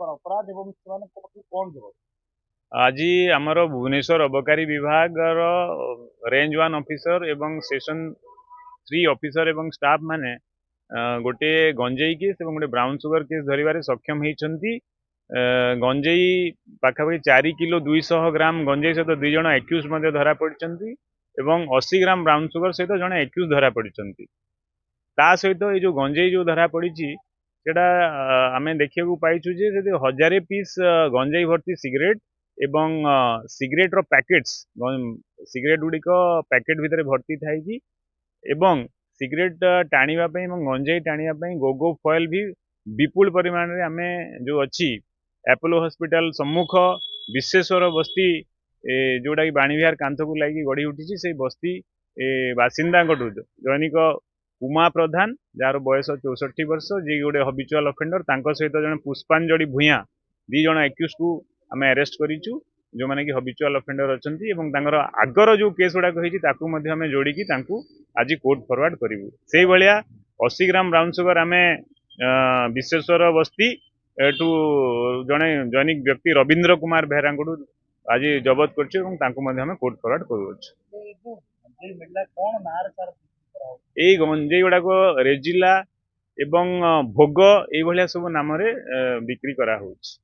अपराध एवं कौन जवाब आज आमर भुवनेश्वर अबकारी विभाग रेंज 1 ऑफिसर एवं सेशन 3 ऑफिसर एवं स्टाफ माने गोटे गंजेई केस एवं गोटे ब्राउन सुगर केस धरिबारे सक्षम होइछंती। गंजेई पाखापाखि 4 किलो 200 ग्राम गंजेई सहित 2 जण एक्यूज मध्ये धरा पड़िछंती एवं 80 ग्राम ब्राउन सुगर सहित जणे एक्यूज धरा पड़िछंती। ता सहित ये जो गंजेई जो धरा पड़िछि सेटा आमे देखिବାକୁ पाइछु जे जदि 1000 पीस गंजेई भर्ती सिगरेट एवं सिगरेट रो पैकेट्स सिगरेट गुड़िक पैकेट भितर भर्ती थाई एवं सिगरेट टाणीवा पई एवं गंजेई टाणीवा पई गोगो फॉयल भी विपुल परिमाण रे आमे जो अछि एपोलो हॉस्पिटल सम्मुख विश्वेश्वर बस्ती जोटा कि बाणीविहार कांथकू लगी गढ़ी उठी से बस्ती बासिंदा दैनिक उमा प्रधान जार बयस 64 वर्ष जी गोटे हबिचुआल अफेंडर सहित जन पुष्पांजलि भूया दी जन एक्यूज को आम अरेस्ट करूँ जो मैंने कि हबिचुआल अफेंडर अच्छा आगर जो केस गुड़ाक होती जोड़ी आज कोर्ट फरवर्ड करूँ से भाया 80 ग्राम ब्राउन सुगर आम विश्वेश्वर बस्ती एटू जड़े दैनिक व्यक्ति रवींद्र कुमार बेहरा आज जबत कर कोर्ट फरवर्ड करूँ। यही गंजेई गुड़ाक रेजिला एवं भोग ये सब नाम बिक्री करा होउछि।